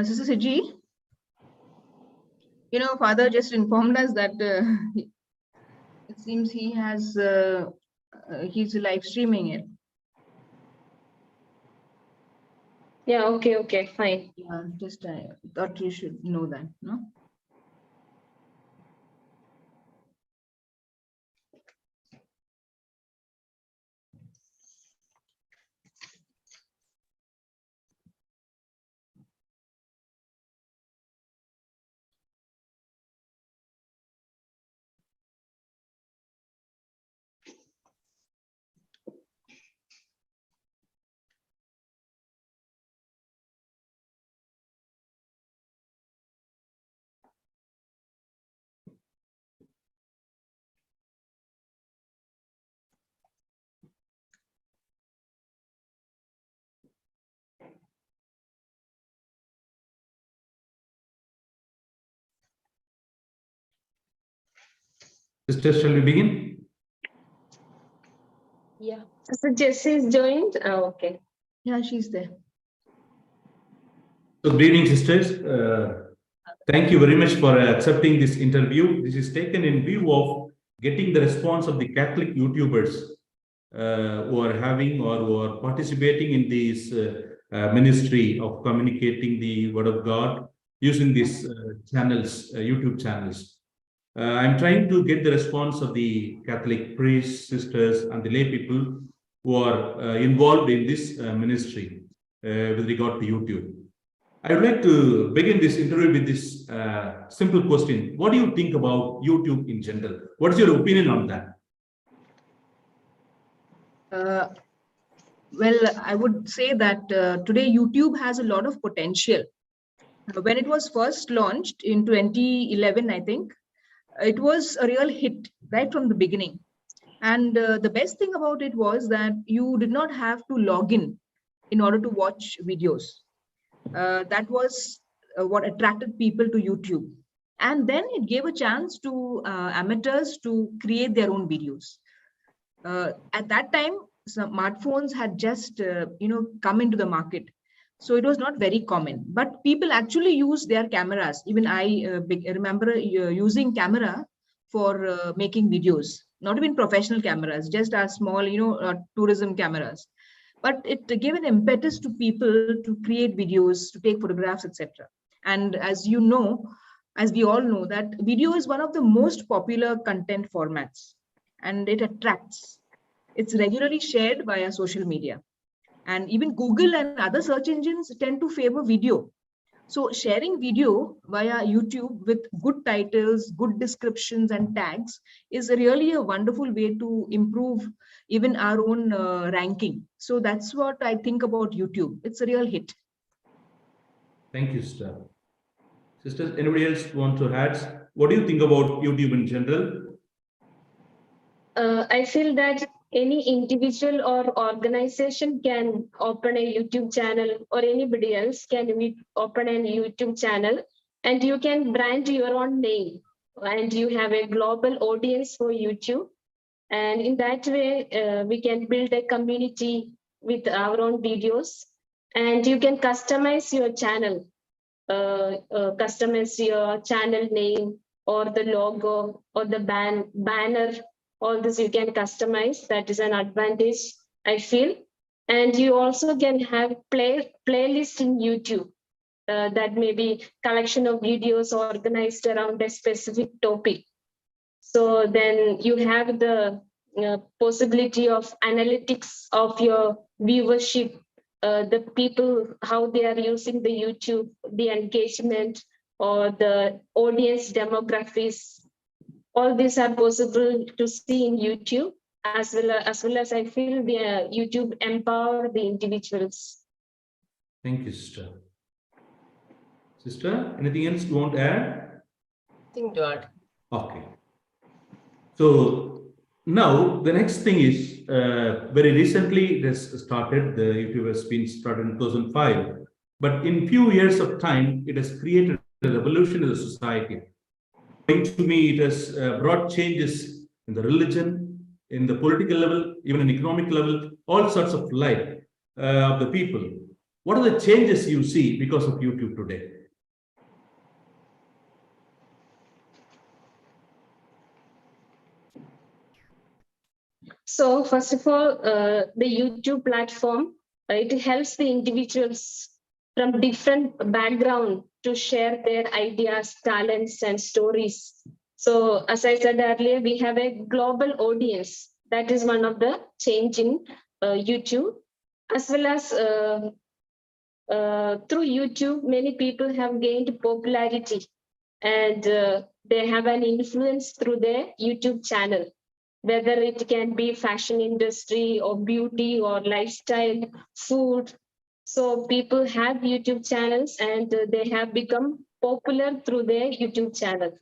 Sister Shiji, Father just informed us that it seems he has he's live streaming it. Yeah, okay, fine. Yeah, just I thought you should know that, no? Sisters, shall we begin? Yeah. So Jessy is joined. Okay. Yeah, she's there. So, good evening, sisters. Thank you very much for accepting this interview. This is taken in view of getting the response of the Catholic YouTubers who are having or who are participating in this ministry of communicating the Word of God using these channels, YouTube channels. I'm trying to get the response of the Catholic priests, sisters, and the lay people who are involved in this ministry with regard to YouTube. I would like to begin this interview with this simple question. What do you think about YouTube in general? What's your opinion on that? Well, I would say that today YouTube has a lot of potential. When it was first launched in 2011, I think, it was a real hit right from the beginning. And the best thing about it was that you did not have to log in order to watch videos. That was what attracted people to YouTube. And then it gave a chance to amateurs to create their own videos. At that time, smartphones had just come into the market, so it was not very common. But people actually used their cameras. Even I remember using camera for making videos. Not even professional cameras, just our small, tourism cameras. But it gave an impetus to people to create videos, to take photographs, etc. And as you know, as we all know, that video is one of the most popular content formats, and it attracts. It's regularly shared via social media. And even Google and other search engines tend to favor video. So sharing video via YouTube with good titles, good descriptions, and tags is really a wonderful way to improve even our own ranking. So that's what I think about YouTube. It's a real hit. Thank you, sister. Sisters, anybody else want to add? What do you think about YouTube in general? I feel that any individual or organization can open a YouTube channel, or anybody else can open a YouTube channel, and you can brand your own name, and you have a global audience for YouTube. And in that way, we can build a community with our own videos, and you can customize your channel, customize your channel name or the logo or the banner. All this you can customize. That is an advantage, I feel. And you also can have playlist in YouTube that may be collection of videos organized around a specific topic. So then you have the possibility of analytics of your viewership, the people, how they are using the YouTube, the engagement or the audience demographics. All these are possible to see in YouTube, as well as I feel the YouTube empower the individuals. Thank you, sister. Sister, anything else you want to add? Nothing to add. Okay. So now the next thing is very recently it has started. The YouTube has been started in 2005, But in few years of time, it has created a revolution in the society. To me, it has brought changes in the religion, in the political level, even in economic level, all sorts of life of the people. What are the changes you see because of YouTube today? So first of all, the YouTube platform, it helps the individuals from different background to share their ideas, talents, and stories. So as I said earlier, we have a global audience. That is one of the change in YouTube, as well as through YouTube, many people have gained popularity, and they have an influence through their YouTube channel, whether it can be fashion industry or beauty or lifestyle, food. So people have YouTube channels and they have become popular through their YouTube channel.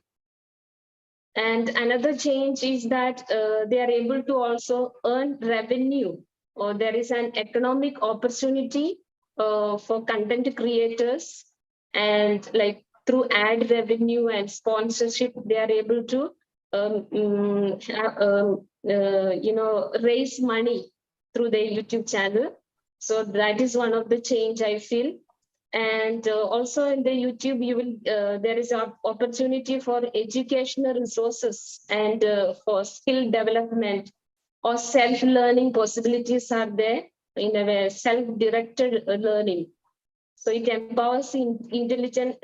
And another change is that they are able to also earn revenue, or there is an economic opportunity for content creators, and like through ad revenue and sponsorship, they are able to raise money through their YouTube channel. So that is one of the change I feel. And also in the YouTube, you will there is an opportunity for educational resources and for skill development or self-learning possibilities are there in a way, self-directed learning. So it empowers individual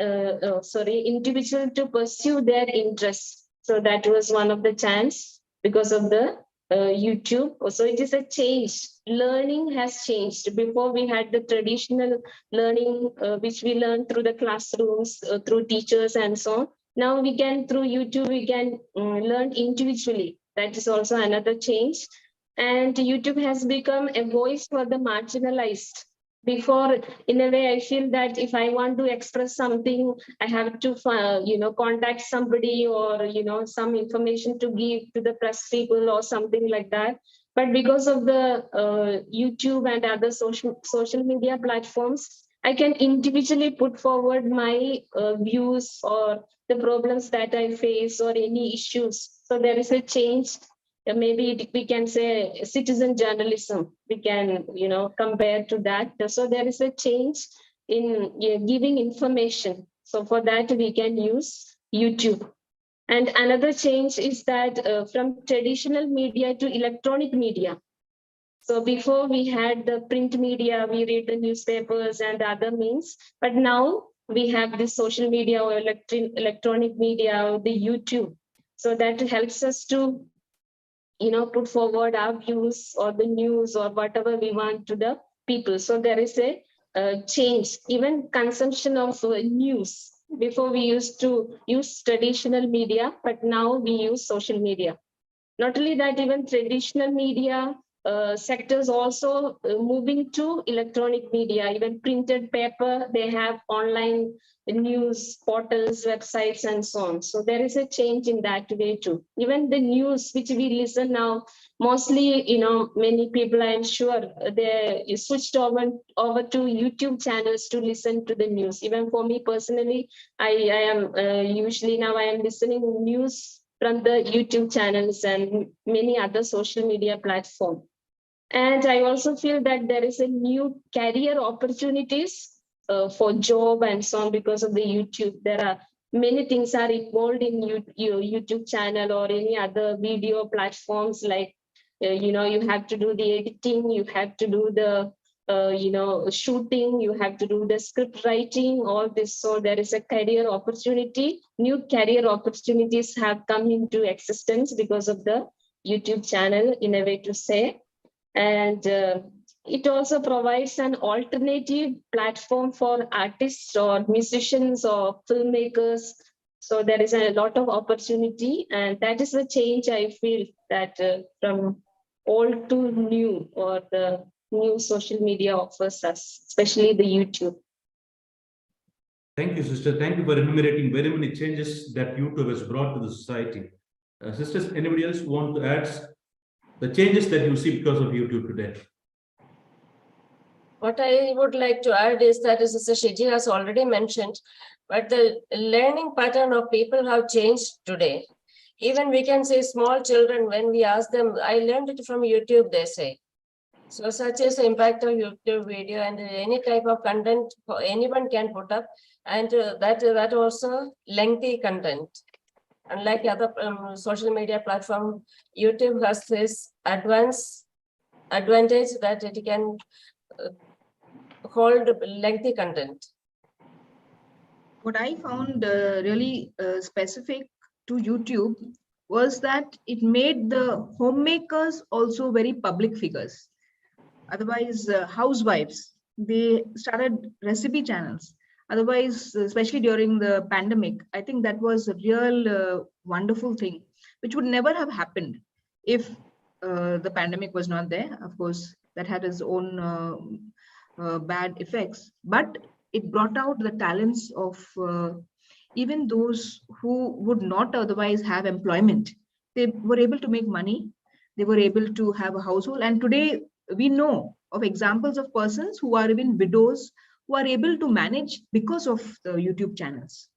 to pursue their interests. So that was one of the chance because of the YouTube. So it is a change. Learning has changed. Before we had the traditional learning, which we learned through the classrooms, through teachers and so on. Now we can, through YouTube, we can learn individually. That is also another change. And YouTube has become a voice for the marginalized. Before, in a way, I feel that if I want to express something, I have to contact somebody, or some information to give to the press people or something like that. But because of the YouTube and other social media platforms, I can individually put forward my views or the problems that I face or any issues. So there is a change. Maybe we can say citizen journalism, we can compare to that. So there is a change in giving information. So for that we can use YouTube. And another change is that from traditional media to electronic media. So before we had the print media, we read the newspapers and other means, but now we have the social media or electronic media or the YouTube. So that helps us to put forward our views or the news or whatever we want to the people. So there is a change, even consumption of news. Before we used to use traditional media, but now we use social media. Not only that, even traditional media sectors also moving to electronic media, even printed paper, they have online news portals, websites, and so on. So there is a change in that way too. Even the news which we listen now, mostly, many people, I'm sure, they switched over to YouTube channels to listen to the news. Even for me personally, I am usually now I am listening news from the YouTube channels and many other social media platforms. And I also feel that there is a new career opportunities for job and so on because of the YouTube. There are many things are involved in your YouTube channel or any other video platforms, like, you have to do the editing, you have to do the shooting, you have to do the script writing, all this. So there is a career opportunity. New career opportunities have come into existence because of the YouTube channel, in a way to say. And it also provides an alternative platform for artists or musicians or filmmakers. So there is a lot of opportunity, and that is the change I feel, that from old to new, or the new social media offers us, especially the YouTube. Thank you, sister. Thank you for enumerating very many changes that YouTube has brought to the society. Sisters, anybody else want to add the changes that you see because of YouTube today? What I would like to add is that, as Mr. Shiji has already mentioned, but the learning pattern of people have changed today. Even we can say small children, when we ask them, I learned it from YouTube, they say. So such is the impact of YouTube video, and any type of content anyone can put up, and that also lengthy content. Unlike other social media platform, YouTube has this advantage that it can hold lengthy content. What I found really specific to YouTube was that it made the homemakers also very public figures. Otherwise, housewives, they started recipe channels. Otherwise, especially during the pandemic, I think that was a real wonderful thing, which would never have happened if the pandemic was not there. Of course, that had its own bad effects, but it brought out the talents of even those who would not otherwise have employment. They were able to make money, they were able to have a household, and today we know of examples of persons who are even widows who are able to manage because of the YouTube channels.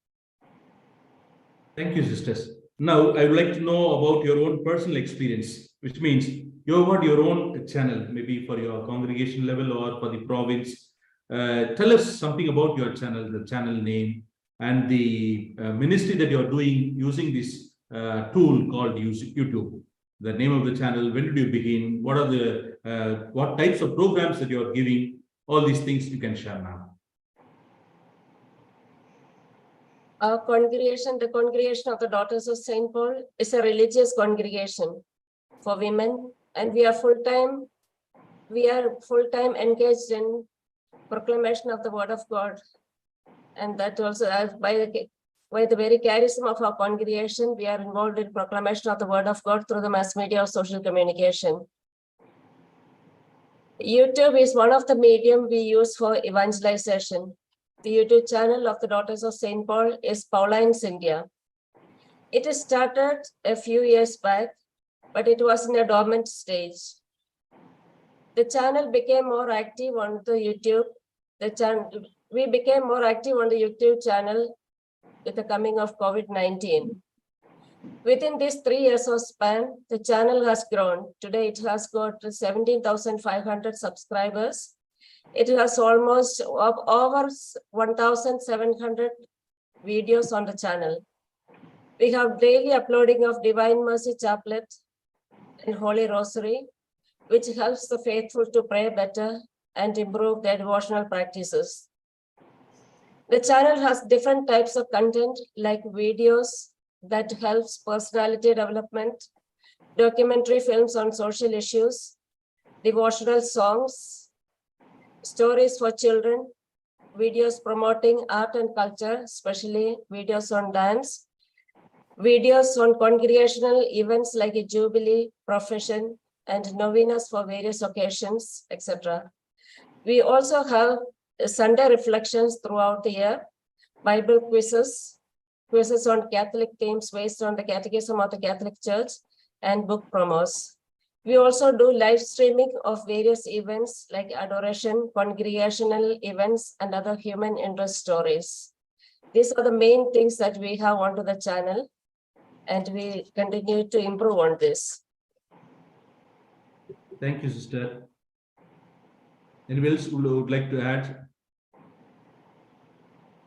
Thank you, sisters. Now, I would like to know about your own personal experience, which means you have got your own channel, maybe for your congregation level or for the province. Tell us something about your channel, the channel name, and the ministry that you're doing using this tool called YouTube. The name of the channel, when did you begin, what are the what types of programs that you're giving, all these things you can share now. Our congregation, the congregation of the Daughters of St. Paul, is a religious congregation for women, and we are full-time engaged in proclamation of the word of God. And that also, by the very charism of our congregation, we are involved in proclamation of the word of God through the mass media or social communication. YouTube is one of the medium we use for evangelization. The YouTube channel of the Daughters of St. Paul is Pauline's India. It is started a few years back, but it was in a dormant stage. The channel became more active on the YouTube. We became more active on the YouTube channel with the coming of COVID-19. Within this 3 years of span, the channel has grown. Today, it has got 17,500 subscribers. It has almost over 1,700 videos on the channel. We have daily uploading of Divine Mercy Chaplet and Holy Rosary, which helps the faithful to pray better and improve their devotional practices. The channel has different types of content like videos that helps personality development, documentary films on social issues, devotional songs, stories for children, videos promoting art and culture, especially videos on dance, videos on congregational events like a jubilee, profession, and novenas for various occasions, etc. We also have Sunday reflections throughout the year, Bible quizzes on Catholic themes based on the Catechism of the Catholic Church, and book promos. We also do live streaming of various events like adoration, congregational events, and other human interest stories. These are the main things that we have onto the channel, and we continue to improve on this. Thank you, sister. Anyone else would like to add?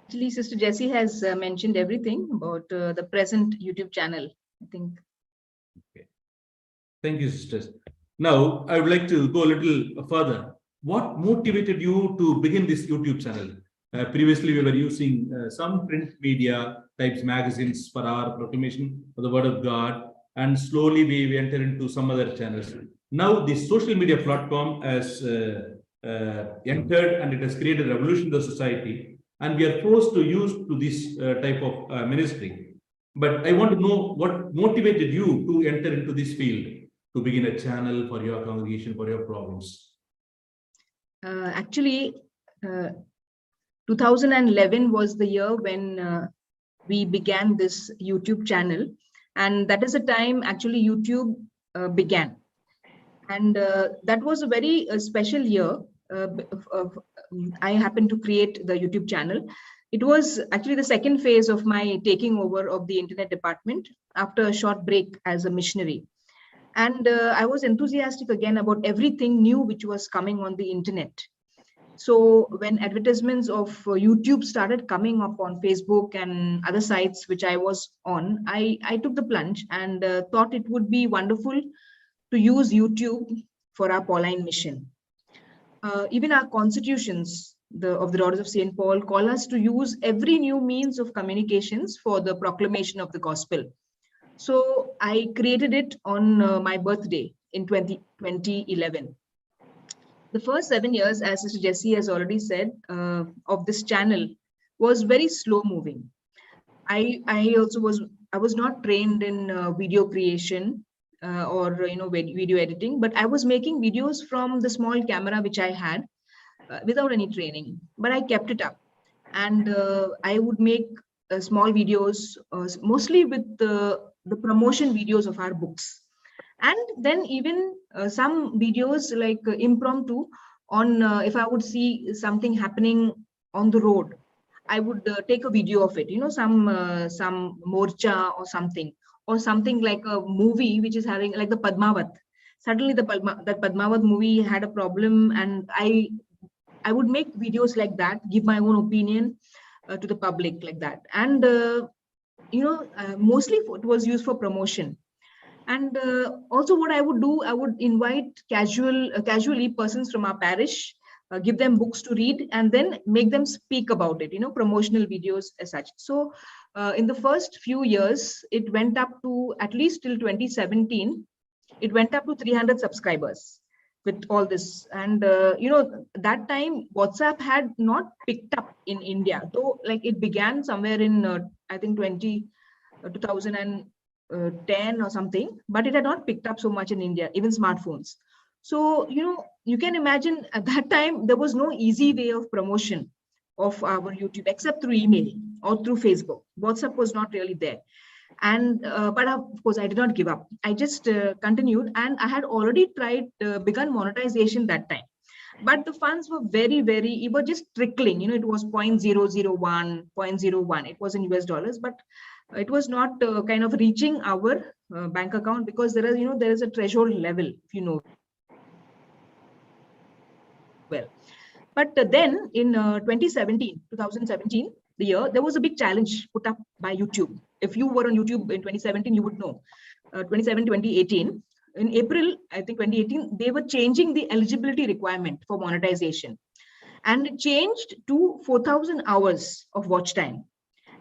Actually, Sister Jessy has mentioned everything about the present YouTube channel, I think. Okay. Thank you, sisters. Now, I would like to go a little further. What motivated you to begin this YouTube channel? Previously, we were using some print media types magazines for our proclamation of the Word of God, and slowly we entered into some other channels. Now, the social media platform has entered, and it has created a revolution in the society, and we are forced to use to this type of ministry. But I want to know what motivated you to enter into this field, to begin a channel for your congregation, for your province. Actually, 2011 was the year when we began this YouTube channel, and that is the time actually YouTube began. And that was a very special year I happened to create the YouTube channel. It was actually the second phase of my taking over of the internet department after a short break as a missionary. And I was enthusiastic again about everything new which was coming on the internet. So when advertisements of YouTube started coming up on Facebook and other sites which I was on, I took the plunge and thought it would be wonderful to use YouTube for our Pauline mission. Even our constitutions of the Daughters of St. Paul call us to use every new means of communications for the proclamation of the gospel. So I created it on my birthday in 2011. The first 7 years, as Sister Jessy has already said, of this channel was very slow moving. I was not trained in video creation or video editing, but I was making videos from the small camera which I had without any training. But I kept it up, and I would make small videos, mostly with the promotion videos of our books. And then even some videos like impromptu on if I would see something happening on the road, I would take a video of it, some morcha or something like a movie which is having like the Padmavat. Suddenly that Padmavat movie had a problem, and I would make videos like that, give my own opinion to the public like that. And mostly it was used for promotion. And also what I would do, I would invite casually persons from our parish, give them books to read, and then make them speak about it, promotional videos as such. So in the first few years, it went up to, at least till 2017, it went up to 300 subscribers with all this. And that time WhatsApp had not picked up in India, though like it began somewhere in I think 2010 or something, but it had not picked up so much in India, even smartphones. So you can imagine at that time there was no easy way of promotion of our YouTube except through email or through Facebook. WhatsApp was not really there. And but of course I did not give up. I just continued, and I had already begun monetization that time, but the funds were it was just trickling. It was 0.001, 0.01. It was in US dollars, but it was not kind of reaching our bank account, because there is a threshold level, if you know well. But then in 2017, the year, there was a big challenge put up by YouTube. If you were on YouTube in 2017, you would know. 2018, in April, I think 2018, they were changing the eligibility requirement for monetization, and it changed to 4,000 hours of watch time.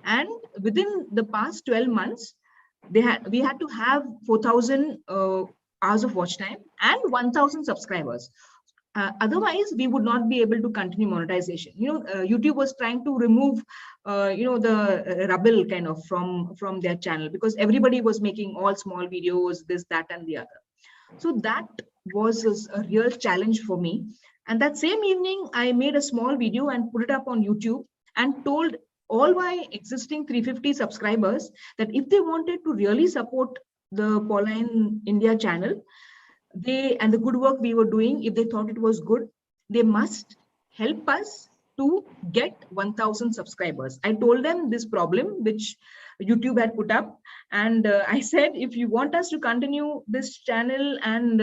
And within the past 12 months, we had to have 4,000 hours of watch time and 1,000 subscribers. Otherwise, we would not be able to continue monetization. YouTube was trying to remove, the rubble kind of from their channel, because everybody was making all small videos, this, that, and the other. So that was a real challenge for me. And that same evening, I made a small video and put it up on YouTube and told all my existing 350 subscribers that if they wanted to really support the Pauline India channel, and the good work we were doing, if they thought it was good, they must help us to get 1,000 subscribers. I told them this problem which YouTube had put up, and I said, if you want us to continue this channel and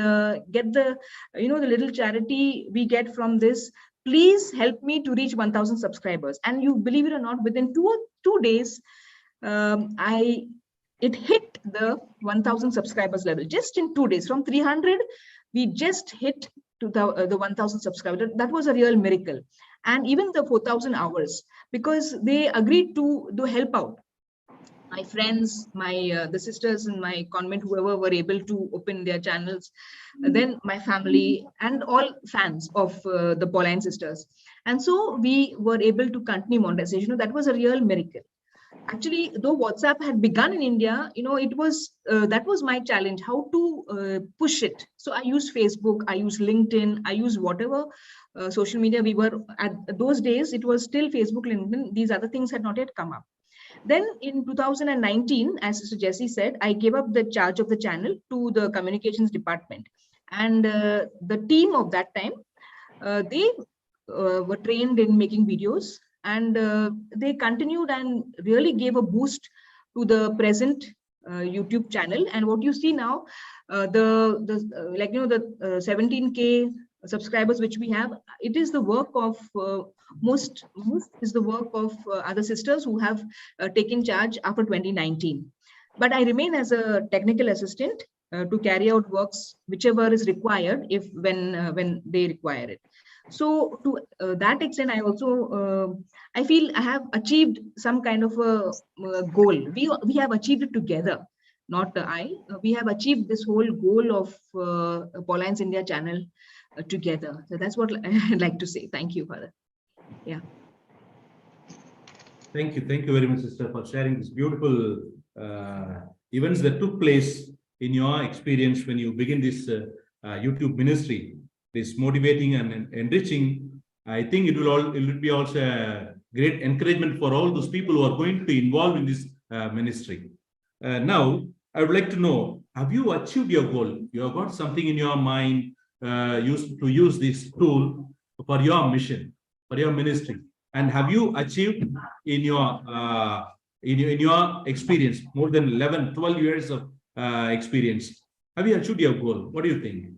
get the the little charity we get from this, please help me to reach 1,000 subscribers. And you believe it or not, within two days, it hit the 1,000 subscribers level just in 2 days. From 300, we just hit to the 1,000 subscribers. That was a real miracle. And even the 4,000 hours, because they agreed to help out. My friends, the sisters in my convent, whoever were able to open their channels, then my family and all fans of the Pauline sisters. And so we were able to continue monetization. That was a real miracle. Actually, though WhatsApp had begun in India, it was that was my challenge, how to push it. So I used Facebook, I used LinkedIn, I used whatever social media we were at those days. It was still Facebook, LinkedIn. These other things had not yet come up. Then in 2019, as Sister Jessy said, I gave up the charge of the channel to the communications department. And the team of that time They were trained in making videos, and they continued and really gave a boost to the present YouTube channel. And what you see now, like the 17K subscribers which we have, it is the work of most is the work of other sisters who have taken charge after 2019. But I remain as a technical assistant to carry out works whichever is required when they require it. So to that extent, I also I feel I have achieved some kind of a goal. We have achieved it together, not I. We have achieved this whole goal of Pauline's India channel together. So that's what I'd like to say. Thank you, Father. Yeah. Thank you very much, sister, for sharing this beautiful events that took place in your experience when you begin this YouTube ministry. This motivating and enriching. I think it will be also a great encouragement for all those people who are going to be involved in this ministry. Now, I would like to know: have you achieved your goal? You have got something in your mind to use this tool for your mission, for your ministry, and have you achieved in your experience, more than 11, 12 years of experience? Have you achieved your goal? What do you think?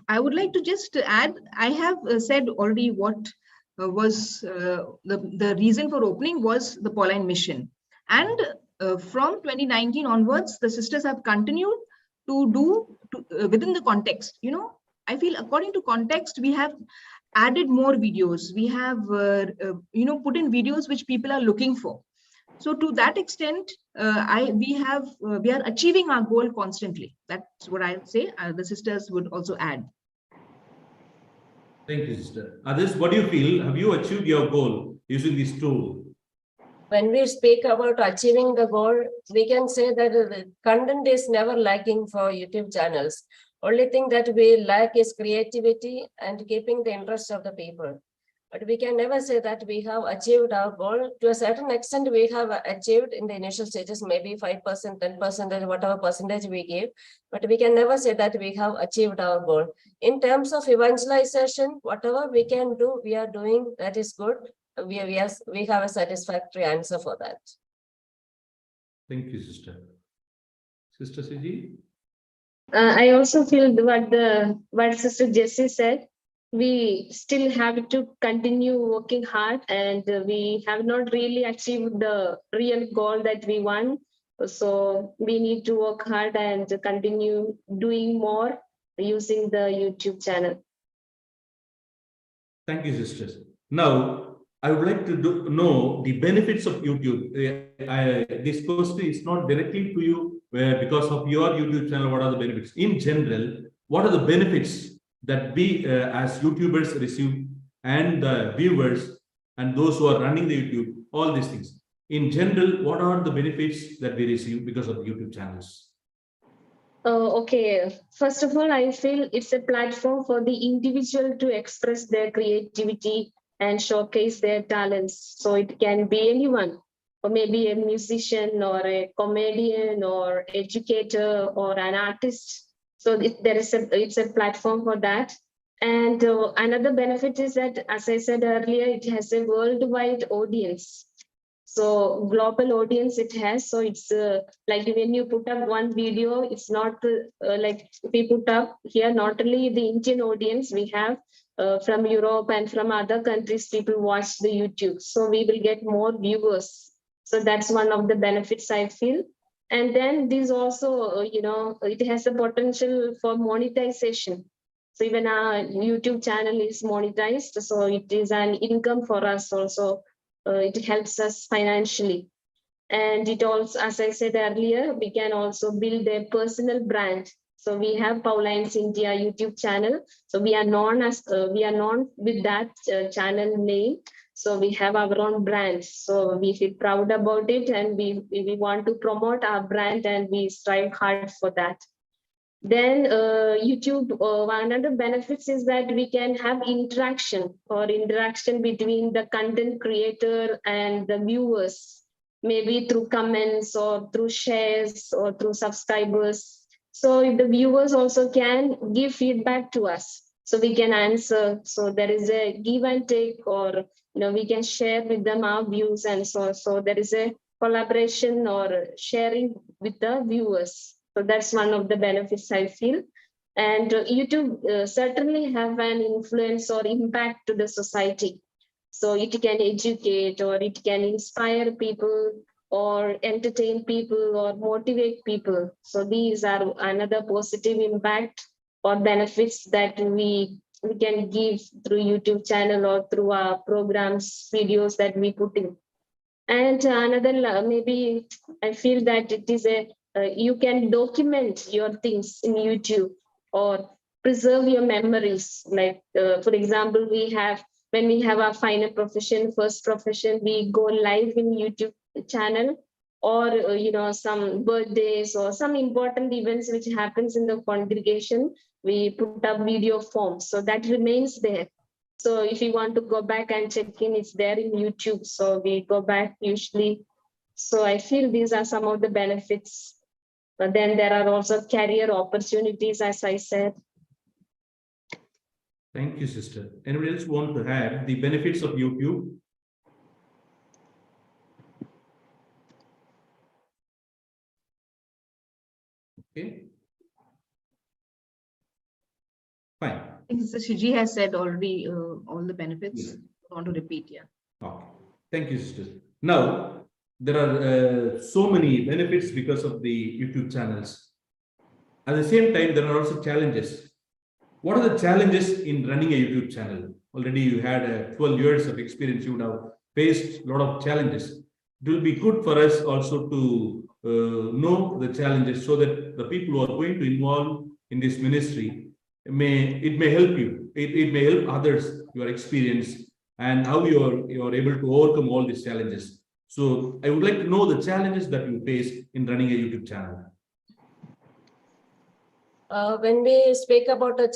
I would like to just add, I have said already what was the reason for opening was the Pauline mission. And from 2019 onwards, the sisters have continued to do within the context. You know, I feel according to context, we have added more videos. We have, put in videos which people are looking for. So to that extent, we are achieving our goal constantly. That's what I would say. The sisters would also add. Thank you, sister. Others, what do you feel? Have you achieved your goal using this tool? When we speak about achieving the goal, we can say that the content is never lacking for YouTube channels. Only thing that we lack is creativity and keeping the interest of the people. But we can never say that we have achieved our goal. To a certain extent, we have achieved in the initial stages, maybe 5%, 10%, whatever percentage we give. But we can never say that we have achieved our goal. In terms of evangelization, whatever we can do, we are doing, that is good. We have a satisfactory answer for that. Thank you, sister. Sister Shiji? I also feel what Sister Jessy said. We still have to continue working hard, and we have not really achieved the real goal that we want. So we need to work hard and continue doing more using the YouTube channel. Thank you, sisters. Now, I would like to know the benefits of YouTube. This question is not directly to you, because of your YouTube channel, what are the benefits? In general, what are the benefits that we as YouTubers receive, and the viewers and those who are running the YouTube, all these things? In general, what are the benefits that we receive because of the YouTube channels? Okay, first of all, I feel it's a platform for the individual to express their creativity and showcase their talents. So it can be anyone, or maybe a musician or a comedian or educator or an artist. So it's a platform for that. And another benefit is that, as I said earlier, it has a worldwide audience. So global audience it has. So it's like when you put up one video, it's not like we put up here, not only the Indian audience, we have from Europe and from other countries, people watch the YouTube. So we will get more viewers. So that's one of the benefits I feel. And then this also, it has a potential for monetization. So even our YouTube channel is monetized. So it is an income for us also. It helps us financially. And it also, as I said earlier, we can also build a personal brand. So we have Pauline's India YouTube channel. So we are known with that channel name. So we have our own brand. So we feel proud about it, and we want to promote our brand, and we strive hard for that. Then YouTube, one of the benefits is that we can have interaction between the content creator and the viewers, maybe through comments or through shares or through subscribers. So if the viewers also can give feedback to us. so we can answer. So there is a give and take, or we can share with them our views, and so there is a collaboration or sharing with the viewers. So that's one of the benefits I feel. And YouTube certainly have an influence or impact to the society. So it can educate, or it can inspire people, or entertain people, or motivate people. So these are another positive impact or benefits that we can give through YouTube channel or through our programs, videos that we put in. And another, maybe I feel that it is you can document your things in YouTube or preserve your memories. Like, for example, when we have our final profession, first profession, we go live in YouTube channel, or some birthdays or some important events which happens in the congregation, we put up video forms, so that remains there. So if you want to go back and check in, it's there in YouTube, so we go back usually. So I feel these are some of the benefits, but then there are also career opportunities, as I said. Thank you, sister. Anybody else want to add the benefits of YouTube? Okay. Fine. I think Shiji has said already all the benefits. Yeah. I want to repeat, yeah. Okay. Thank you, sister. Now, there are so many benefits because of the YouTube channels. At the same time, there are also challenges. What are the challenges in running a YouTube channel? Already you had 12 years of experience, you would have faced a lot of challenges. It will be good for us also to know the challenges, so that the people who are going to involve in this ministry, it may help you. It may help others, your experience, and how you are able to overcome all these challenges. So I would like to know the challenges that you face in running a YouTube channel. When we speak about the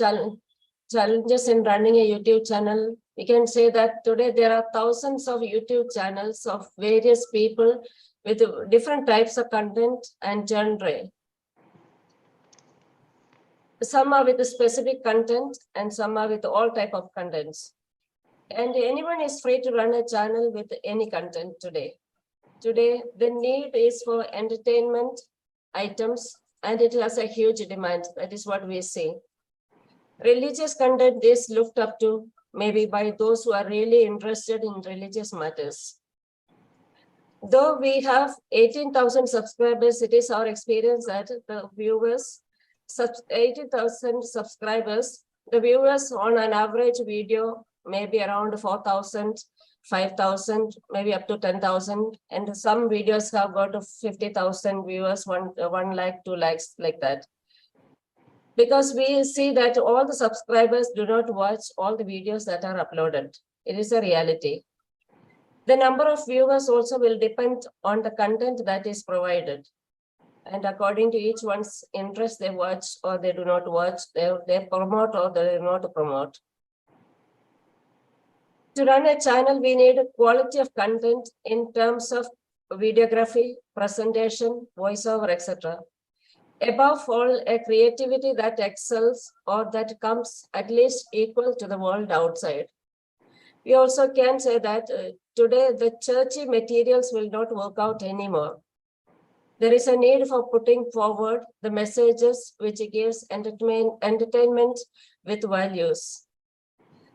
challenges in running a YouTube channel, we can say that today there are thousands of YouTube channels of various people with different types of content and genre. Some are with a specific content and some are with all type of contents. And anyone is free to run a channel with any content today. Today, the need is for entertainment items, and it has a huge demand. That is what we see. Religious content is looked up to maybe by those who are really interested in religious matters. Though we have 18,000 subscribers, it is our experience that the viewers, 18,000 subscribers, the viewers on an average video may be around 4,000, 5,000, maybe up to 10,000. And some videos have got 50,000 viewers, 1 lakh, 2 lakhs, like that. Because we see that all the subscribers do not watch all the videos that are uploaded. It is a reality. The number of viewers also will depend on the content that is provided. And according to each one's interest, they watch or they do not watch, they promote or they do not promote. To run a channel, we need a quality of content in terms of videography, presentation, voiceover, etc. Above all, a creativity that excels or that comes at least equal to the world outside. We also can say that today the churchy materials will not work out anymore. There is a need for putting forward the messages which gives entertainment with values.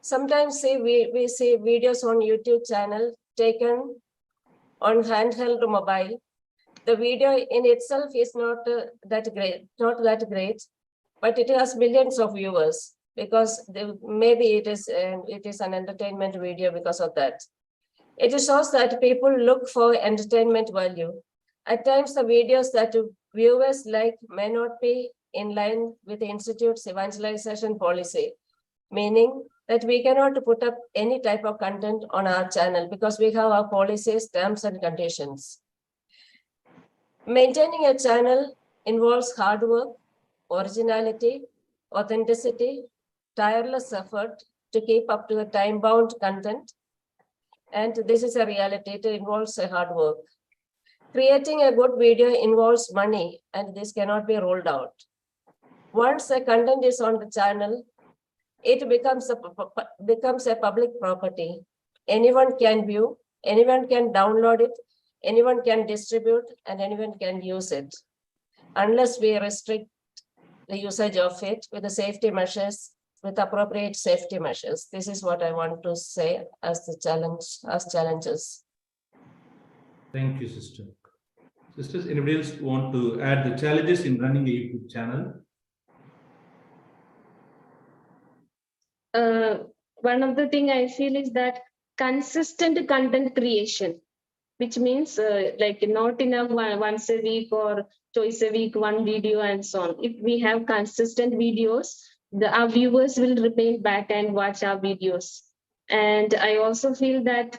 Sometimes we see videos on YouTube channel taken on handheld mobile. The video in itself is not that great, but it has millions of viewers because maybe it is an entertainment video because of that. It shows that people look for entertainment value. At times, the videos that viewers like may not be in line with the Institute's evangelization policy, meaning that we cannot put up any type of content on our channel because we have our policies, terms, and conditions. Maintaining a channel involves hard work, originality, authenticity, tireless effort to keep up to the time-bound content. And this is a reality, it involves a hard work. Creating a good video involves money, and this cannot be rolled out. Once the content is on the channel, it becomes a public property. Anyone can view, anyone can download it, anyone can distribute, and anyone can use it, unless we restrict the usage of it with the safety measures, with appropriate safety measures. This is what I want to say as the challenge, as challenges. Thank you, sister. Sisters, anybody else want to add the challenges in running a YouTube channel? One of the thing I feel is that consistent content creation, which means like not in a once a week or twice a week, one video and so on. If we have consistent videos, our viewers will remain back and watch our videos. And I also feel that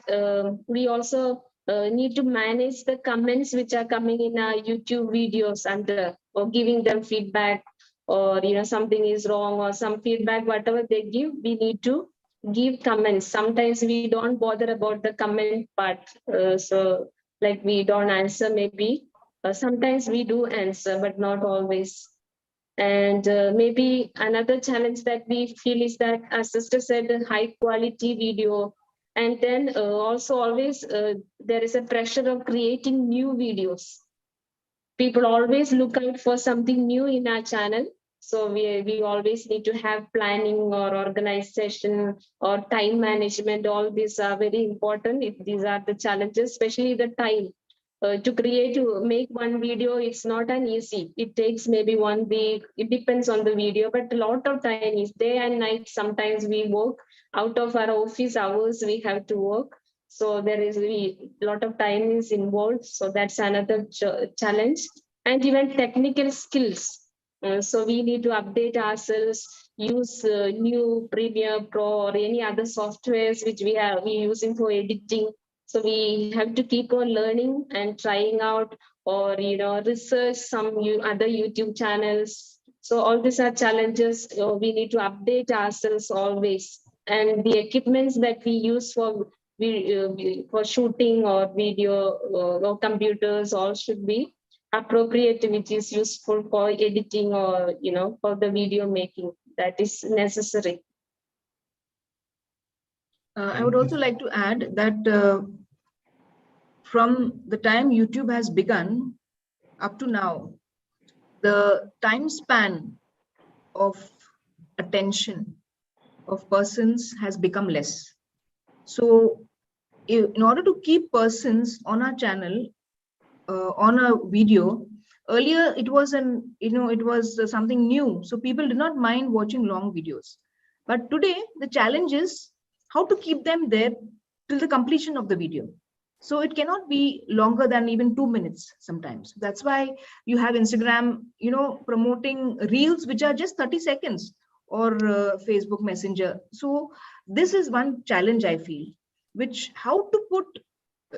we also need to manage the comments which are coming in our YouTube videos under, or giving them feedback, or something is wrong or some feedback, whatever they give, we need to give comments. Sometimes we don't bother about the comment part, so like we don't answer maybe. Sometimes we do answer, but not always. And maybe another challenge that we feel is that, as sister said, a high quality video. And then also always there is a pressure of creating new videos. People always look out for something new in our channel. So we always need to have planning or organization or time management. All these are very important. If these are the challenges, especially the time. To make one video, it's not an easy. It takes maybe 1 week. It depends on the video, but a lot of time is day and night. Sometimes we work out of our office hours. We have to work, so there is a lot of time is involved. So that's another challenge, and even technical skills. So we need to update ourselves, use new Premiere Pro or any other softwares which we using for editing. So we have to keep on learning and trying out, or research some other YouTube channels. So all these are challenges. We need to update ourselves always, and the equipments that we use for shooting or video or computers all should be appropriate, which is useful for editing or for the video making. That is necessary. I would also like to add that from the time YouTube has begun up to now, the time span of attention of persons has become less. So in order to keep persons on our channel, on a video, earlier it was something new, so people did not mind watching long videos. But today the challenge is how to keep them there till the completion of the video. So it cannot be longer than even 2 minutes sometimes. That's why you have Instagram promoting reels which are just 30 seconds, or Facebook Messenger. So this is one challenge I feel, which how to put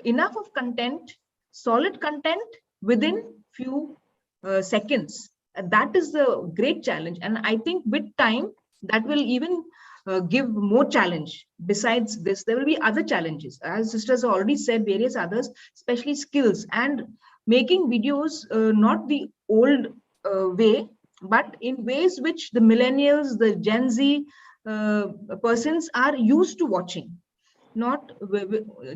enough of content, solid content within few seconds. That is the great challenge, and I think with time that will even give more challenge. Besides this, there will be other challenges, as sisters already said, various others, especially skills and making videos not the old way, but in ways which the millennials, the Gen Z persons are used to watching. Not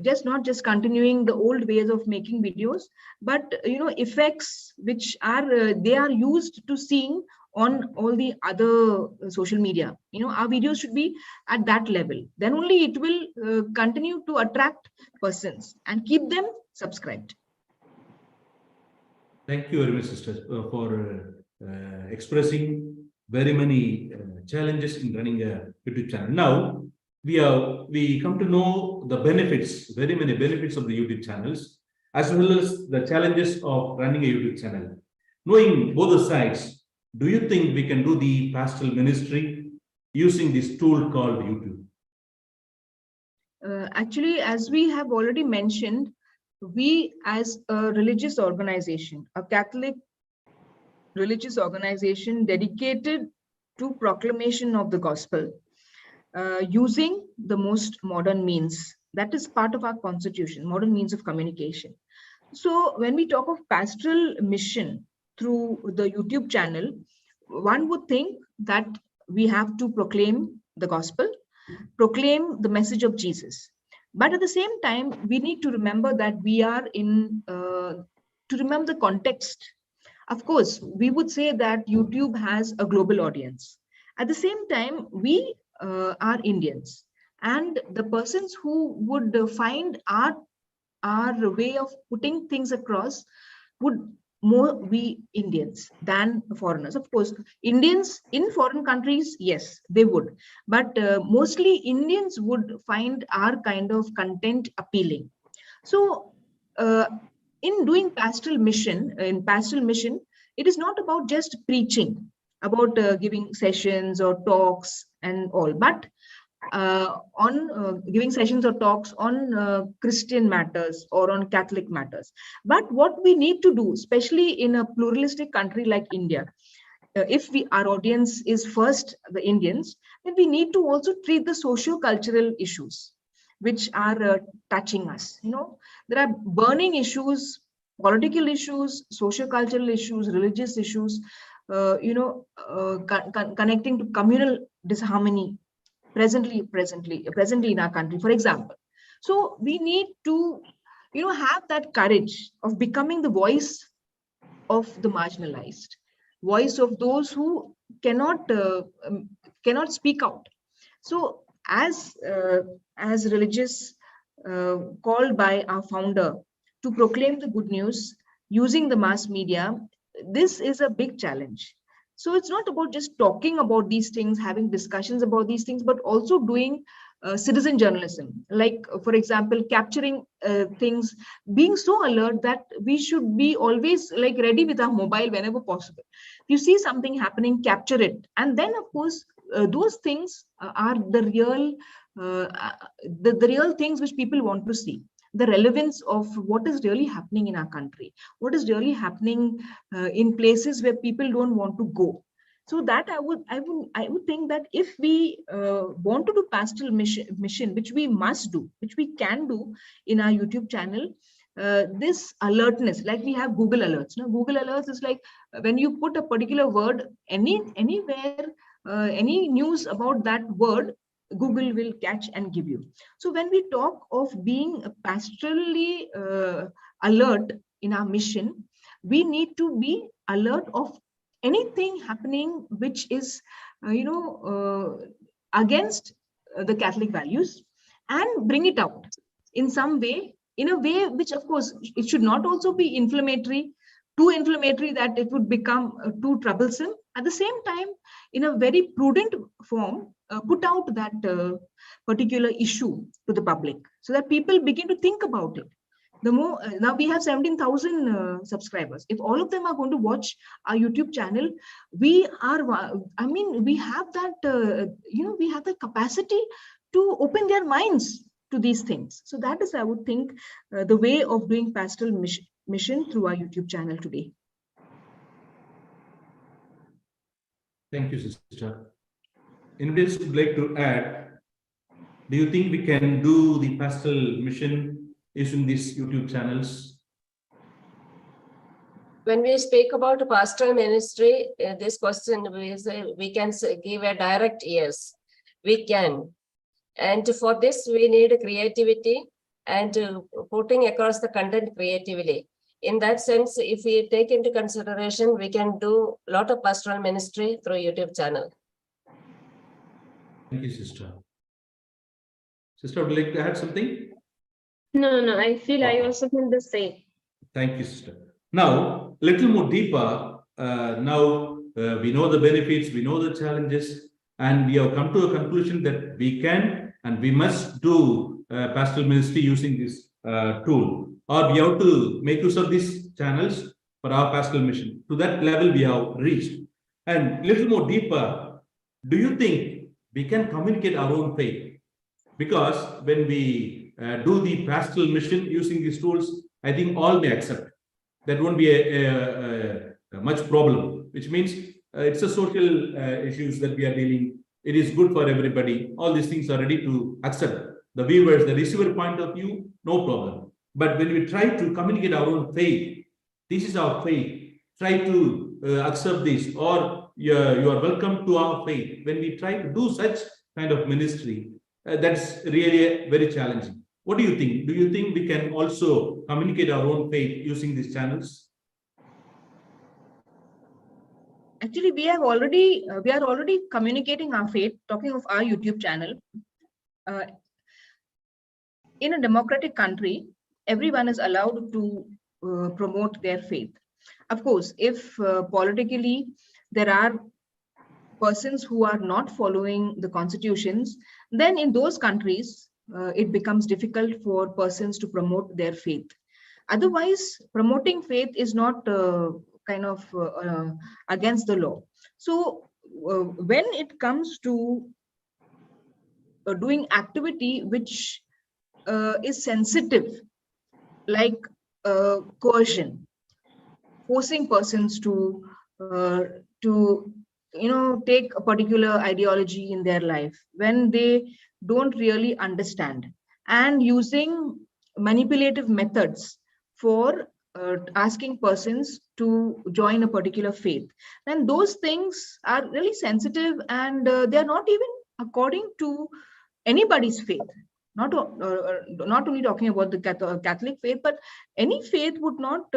just continuing the old ways of making videos, but effects which are they are used to seeing on all the other social media. Our videos should be at that level. Then only it will continue to attract persons and keep them subscribed. Thank you very much, sisters, for expressing very many challenges in running a YouTube channel. Now, we come to know the benefits, very many benefits of the YouTube channels, as well as the challenges of running a YouTube channel. Knowing both the sides, do you think we can do the pastoral ministry using this tool called YouTube? Actually, as we have already mentioned, we as a religious organization, a Catholic religious organization dedicated to proclamation of the gospel, using the most modern means. That is part of our constitution, modern means of communication. So when we talk of pastoral mission through the YouTube channel, one would think that we have to proclaim the gospel, proclaim the message of Jesus. But at the same time, we need to remember that we are to remember the context. Of course, we would say that YouTube has a global audience. At the same time, we are Indians, and the persons who would find our way of putting things across would more be Indians than foreigners. Of course, Indians in foreign countries, yes, they would, but mostly Indians would find our kind of content appealing. So, in doing pastoral mission, it is not about just preaching, about giving sessions or talks and all, but on giving sessions or talks on Christian matters or on Catholic matters. But what we need to do, especially in a pluralistic country like India, if our audience is first the Indians, then we need to also treat the socio-cultural issues which are touching us. There are burning issues, political issues, socio-cultural issues, religious issues, connecting to communal disharmony presently in our country, for example. So we need to have that courage of becoming the voice of the marginalized, voice of those who cannot speak out. So as religious, called by our founder to proclaim the good news using the mass media, this is a big challenge. So it's not about just talking about these things, having discussions about these things, but also doing citizen journalism. Like, for example, capturing things, being so alert that we should be always like ready with our mobile whenever possible. If you see something happening, capture it. And then, of course, those things are the real things which people want to see. The relevance of what is really happening in our country, what is really happening in places where people don't want to go. So that I would think that if we want to do pastoral mission, which we must do, which we can do in our YouTube channel, this alertness, like we have Google alerts. Google alerts is like when you put a particular word anywhere, any news about that word, Google will catch and give you. So when we talk of being pastorally alert in our mission, we need to be alert of anything happening which is, against the Catholic values, and bring it out in some way, in a way which, of course, it should not also be too inflammatory that it would become too troublesome. At the same time, in a very prudent form, put out that particular issue to the public so that people begin to think about it. The more now we have 17,000 subscribers. If all of them are going to watch our YouTube channel, we have that we have the capacity to open their minds to these things. So that is, I would think, the way of doing pastoral mission through our YouTube channel today. Thank you, sister. Anybody else would like to add? Do you think we can do the pastoral mission using these YouTube channels? When we speak about pastoral ministry, this question we can give a direct yes, we can. And for this, we need creativity and putting across the content creatively. In that sense, if we take into consideration, we can do a lot of pastoral ministry through YouTube channel. Thank you, sister. Sister, would you like to add something? No, I also feel the same. Thank you, sister. Now, a little more deeper, we know the benefits, we know the challenges, and we have come to a conclusion that we can and we must do pastoral ministry using this tool, or we have to make use of these channels for our pastoral mission. To that level we have reached. And a little more deeper, do you think we can communicate our own faith? Because when we do the pastoral mission using these tools, I think all may accept. That won't be a much problem, which means it's a social issues that we are dealing. It is good for everybody. All these things are ready to accept. The viewers, the receiver point of view, no problem. But when we try to communicate our own faith, this is our faith, try to accept this, or you are welcome to our faith. When we try to do such, kind of ministry, that's really very challenging. What do you think? Do you think we can also communicate our own faith using these channels? Actually, we are already communicating our faith, talking of our YouTube channel. In a democratic country, everyone is allowed to promote their faith. Of course, if politically there are persons who are not following the constitutions, then in those countries, it becomes difficult for persons to promote their faith. Otherwise, promoting faith is not against the law. So when it comes to doing activity which is sensitive, like coercion, forcing persons to take a particular ideology in their life when they don't really understand, and using manipulative methods for asking persons to join a particular faith, then those things are really sensitive, and they are not even according to anybody's faith. Not only talking about the Catholic faith, but any faith would not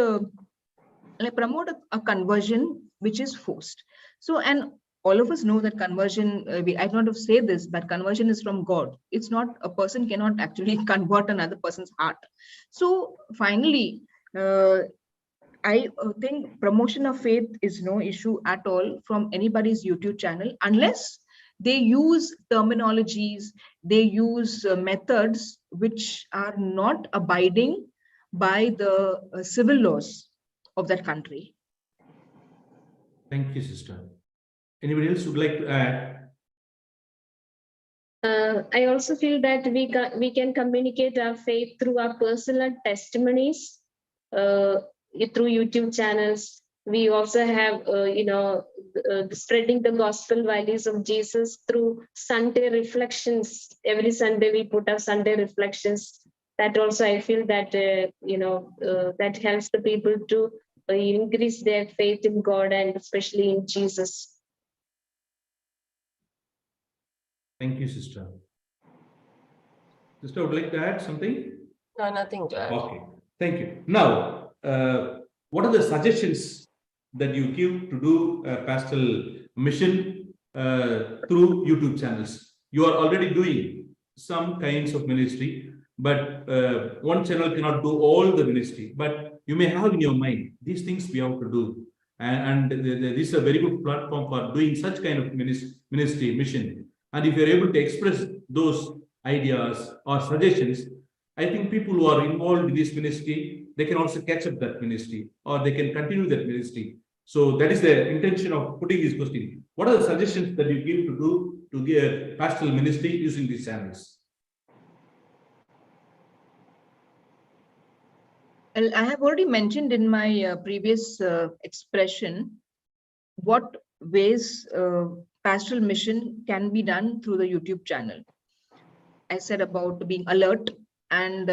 promote a conversion which is forced. So, and all of us know that conversion, I don't have to say this, but conversion is from God. It's not, a person cannot actually convert another person's heart. So finally, I think promotion of faith is no issue at all from anybody's YouTube channel, unless they use terminologies, they use methods which are not abiding by the civil laws of that country. Thank you, sister. Anybody else would like to add? I also feel that we can communicate our faith through our personal testimonies, through YouTube channels. We also have, spreading the gospel values of Jesus through Sunday reflections. Every Sunday we put up Sunday reflections. That also, I feel that, that helps the people to increase their faith in God and especially in Jesus. Thank you, sister. Sister, would like to add something? No, nothing to add. Okay, thank you. Now, what are the suggestions that you give to do a pastoral mission through YouTube channels? You are already doing some kinds of ministry, but one channel cannot do all the ministry, but you may have in your mind, these things we have to do. And this is a very good platform for doing such kind of ministry, mission. And if you're able to express those ideas or suggestions, I think people who are involved in this ministry, they can also catch up that ministry, or they can continue that ministry. So that is the intention of putting this question. What are the suggestions that you give to do to give pastoral ministry using these channels? Well, I have already mentioned in my previous expression what ways pastoral mission can be done through the YouTube channel. I said about being alert and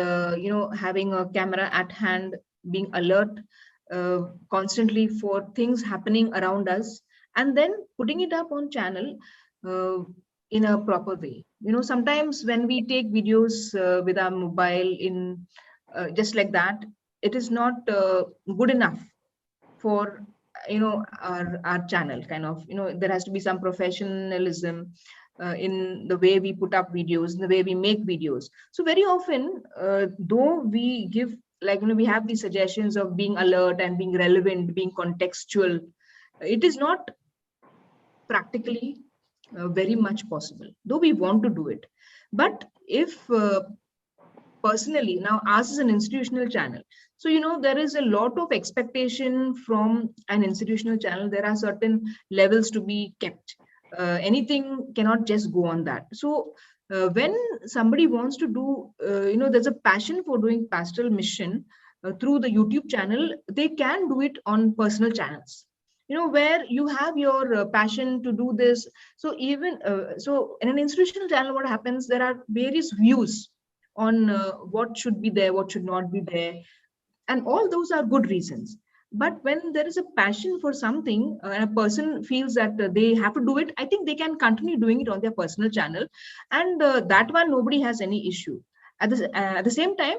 having a camera at hand, being alert constantly for things happening around us, and then putting it up on channel in a proper way. Sometimes when we take videos with our mobile in just like that, it is not good enough for our channel. There has to be some professionalism in the way we put up videos, in the way we make videos. So very often, though we give, we have these suggestions of being alert and being relevant, being contextual, it is not practically very much possible, though we want to do it. But if personally, now ours is an institutional channel, so there is a lot of expectation from an institutional channel. There are certain levels to be kept. Anything cannot just go on that. So when somebody wants to do, there's a passion for doing pastoral mission through the YouTube channel, they can do it on personal channels, where you have your passion to do this. So even so in an institutional channel, what happens, there are various views on what should be there, what should not be there, and all those are good reasons. But when there is a passion for something and a person feels that they have to do it, I think they can continue doing it on their personal channel. And that one, nobody has any issue. At the same time,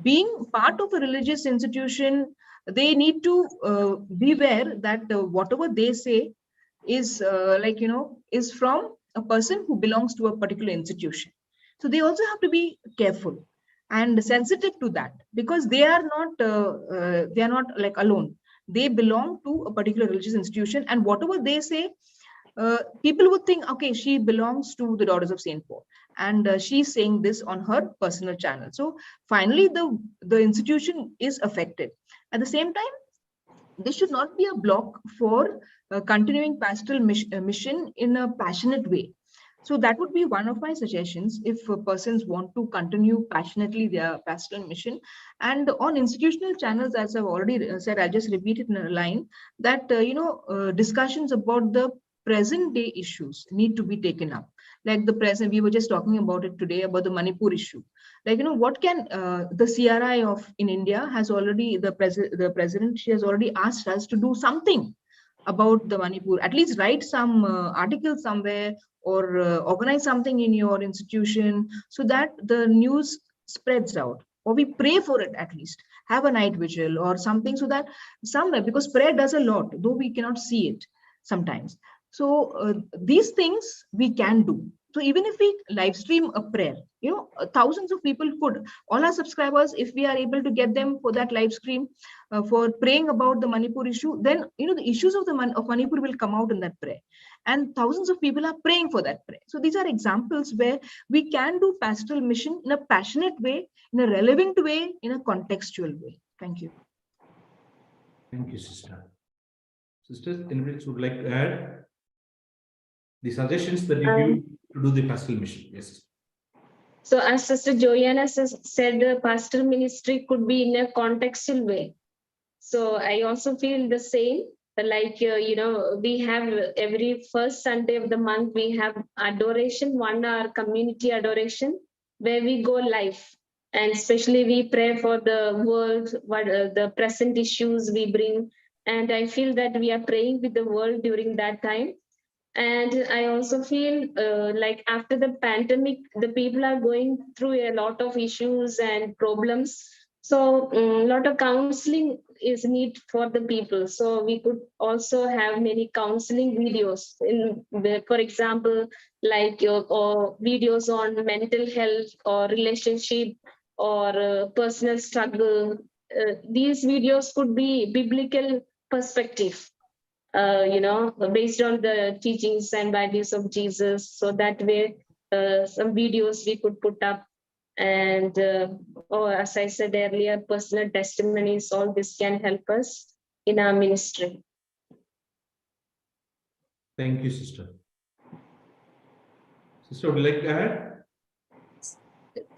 being part of a religious institution, they need to beware that whatever they say is is from a person who belongs to a particular institution. So they also have to be careful and sensitive to that, because they are not like alone. They belong to a particular religious institution, and whatever they say, people would think, okay, she belongs to the Daughters of Saint Paul, and she's saying this on her personal channel. So finally, the institution is affected. At the same time, this should not be a block for continuing pastoral mission in a passionate way. So that would be one of my suggestions if persons want to continue passionately their pastoral mission. And on institutional channels, as I've already said, I'll just repeat it in a line, that discussions about the present day issues need to be taken up. Like the present, we were just talking about it today, about the Manipur issue. Like, what can the CRI of in India has already, the president, she has already asked us to do something about the Manipur, at least write some article somewhere, or organize something in your institution so that the news spreads out, or we pray for it, at least have a night vigil or something, so that somewhere, because prayer does a lot, though we cannot see it sometimes. So these things we can do. So even if we live stream a prayer, thousands of people could, all our subscribers, if we are able to get them for that live stream for praying about the Manipur issue, then the issues of Manipur will come out in that prayer, and thousands of people are praying for that prayer. So these are examples where we can do pastoral mission in a passionate way, in a relevant way, in a contextual way. Thank you. Thank you, sister. Sisters, anybody would like to add the suggestions that you give to do the pastoral mission? Yes. So as Sister Joeyanna said, the pastoral ministry could be in a contextual way. So I also feel the same. Like, we have every first Sunday of the month, we have adoration, 1 hour community adoration, where we go live. And especially we pray for the world, what the present issues we bring. And I feel that we are praying with the world during that time. And I also feel like after the pandemic, the people are going through a lot of issues and problems. So a lot of counseling is need for the people. So we could also have many counseling videos, for example, like or videos on mental health or relationship or personal struggle. These videos could be biblical perspective. Based on the teachings and values of Jesus. So that way, some videos we could put up. And as I said earlier, personal testimonies, all this can help us in our ministry. Thank you, sister. Sister, would you like to add?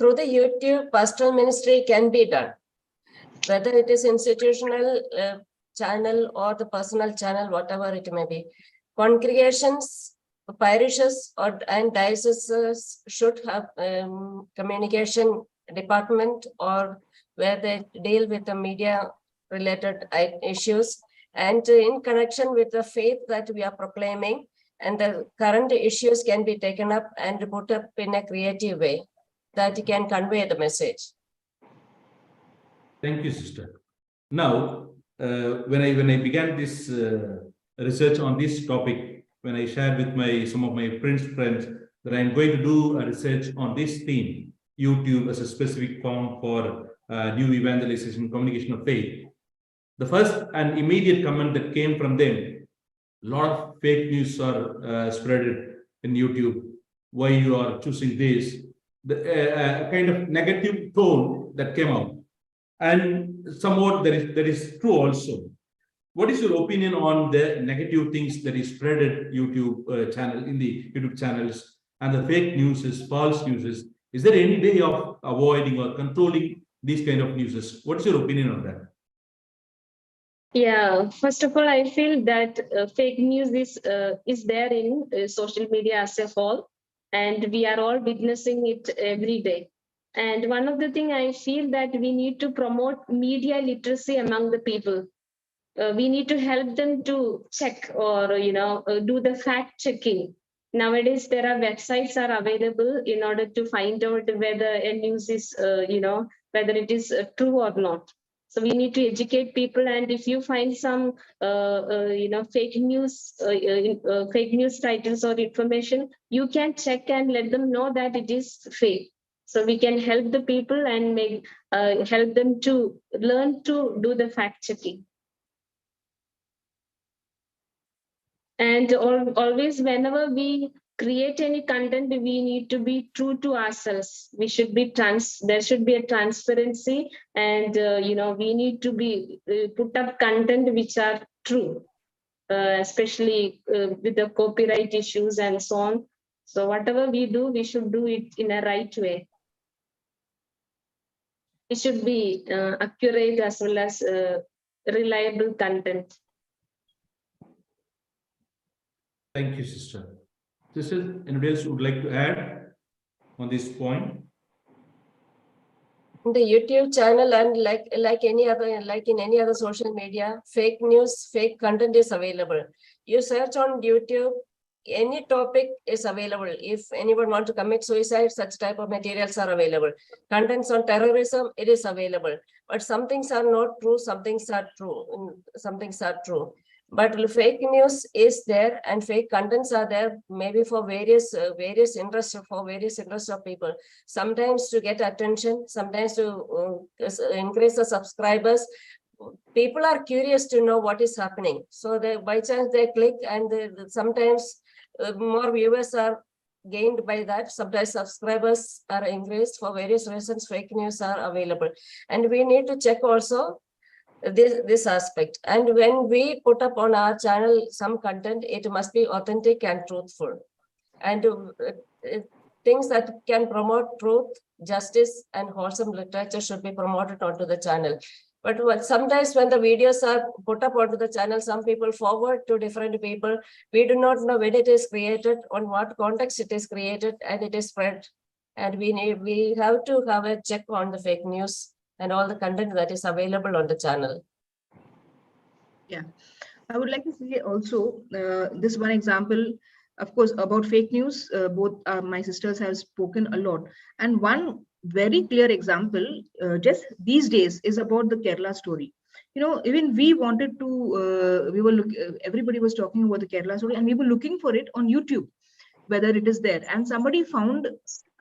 Through the YouTube, pastoral ministry can be done, whether it is institutional channel or the personal channel, whatever it may be. Congregations, parishes and dioceses should have communication department, or where they deal with the media related issues, and in connection with the faith that we are proclaiming, and the current issues can be taken up and put up in a creative way that can convey the message. Thank you, sister. Now, when I began this research on this topic, when I shared with some of my friends that I'm going to do a research on this theme, YouTube as a specific form for new evangelization, communication of faith, the first and immediate comment that came from them, a lot of fake news are spread in YouTube. Why you are choosing this? The kind of negative tone that came out. And somewhat that is true also. What is your opinion on the negative things that is spread at YouTube channel, in the YouTube channels, and the fake news, false news? Is there any way of avoiding or controlling these kind of news? What's your opinion on that? Yeah, first of all, I feel that fake news is there in social media as a whole, and we are all witnessing it every day. And one of the things I feel that we need to promote media literacy among the people. we need to help them to check or do the fact checking. Nowadays there are websites are available in order to find out whether a news is whether it is true or not. So we need to educate people, and if you find some fake news titles or information, you can check and let them know that it is fake. So we can help the people and make help them to learn to do the fact checking. And always, whenever we create any content, we need to be true to ourselves. We should be there should be a transparency, and we need to be put up content which are true, especially with the copyright issues and so on. So whatever we do, we should do it in a right way. It should be accurate as well as reliable content. Thank you, sister. Sister, anybody else would like to add on this point? The YouTube channel, and like in any other social media, fake news, fake content is available. You search on YouTube, any topic is available. If anyone wants to commit suicide, such type of materials are available. Contents on terrorism, it is available. But some things are not true, some things are true, some things are true. But fake news is there, and fake contents are there, maybe for various interests of people. Sometimes to get attention, sometimes to increase the subscribers. People are curious to know what is happening, so they by chance they click, and sometimes more viewers are gained by that. Sometimes subscribers are increased. For various reasons, fake news are available, and we need to check also this aspect. And when we put up on our channel some content, it must be authentic and truthful, and things that can promote truth, justice, and wholesome literature should be promoted onto the channel. But sometimes when the videos are put up onto the channel, some people forward to different people. We do not know when it is created, on what context it is created, and it is spread. And we have to have a check on the fake news and all the content that is available on the channel. Yeah, I would like to say also this one example, of course, about fake news. Both my sisters have spoken a lot, and one very clear example just these days is about the Kerala story. Even we wanted to, everybody was talking about the Kerala story, and we were looking for it on YouTube, whether it is there, and somebody found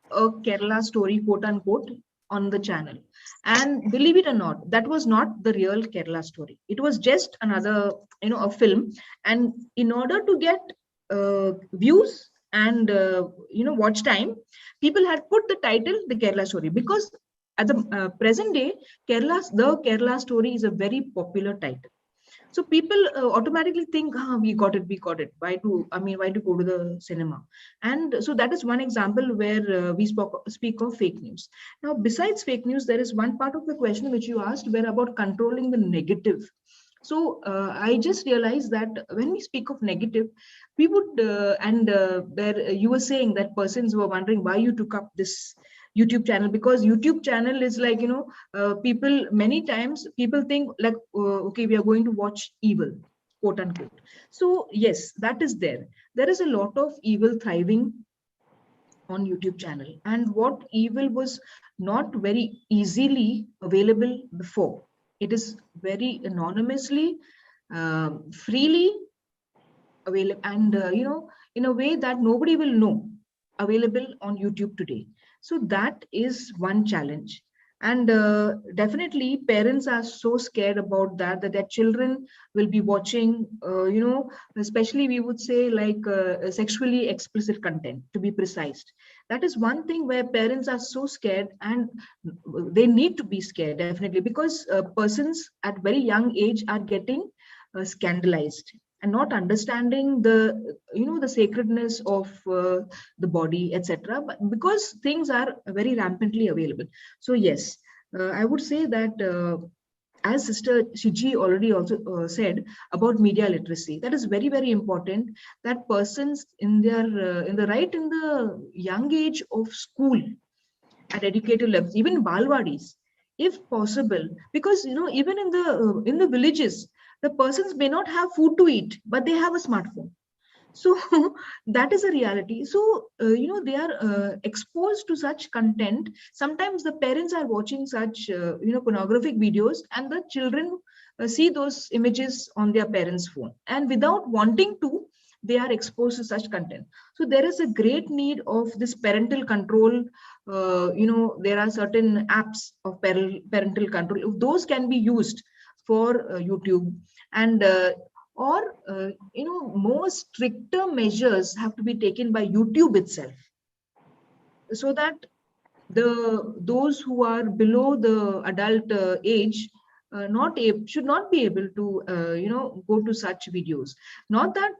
a Kerala story, quote unquote, on the channel. And believe it or not, that was not the real Kerala story. It was just another, a film. And in order to get views and watch time, people had put the title the Kerala story, because at the present day, the Kerala story is a very popular title. So people automatically think, we got it. Why to go to the cinema? And so that is one example where we speak of fake news. Now, besides fake news, there is one part of the question which you asked, where about controlling the negative. So I just realized that when we speak of negative, we would, where you were saying that persons were wondering why you took up this YouTube channel, because YouTube channel is like, people, many times people think like, okay, we are going to watch evil, quote unquote. So yes, that is there. There is a lot of evil thriving on YouTube channel, and what evil was not very easily available before. It is very anonymously, freely available, and in a way that nobody will know, available on YouTube today. So that is one challenge. And definitely parents are so scared about that their children will be watching, especially we would say like sexually explicit content, to be precise. That is one thing where parents are so scared, and they need to be scared, definitely, because persons at very young age are getting scandalized and not understanding the sacredness of the body, etc., but because things are very rampantly available. So yes, I would say that as Sister Shiji already also said about media literacy, that is very, very important, that persons in the young age of school, at educative levels, even balwadis, if possible, because even in the villages, the persons may not have food to eat, but they have a smartphone. So that is a reality. So they are exposed to such content. Sometimes the parents are watching such pornographic videos, and the children see those images on their parents' phone, and without wanting to, they are exposed to such content. So there is a great need of this parental control. There are certain apps of parental control. If those can be used for YouTube, and more stricter measures have to be taken by YouTube itself, so that those who are below the adult age should not be able to go to such videos. Not that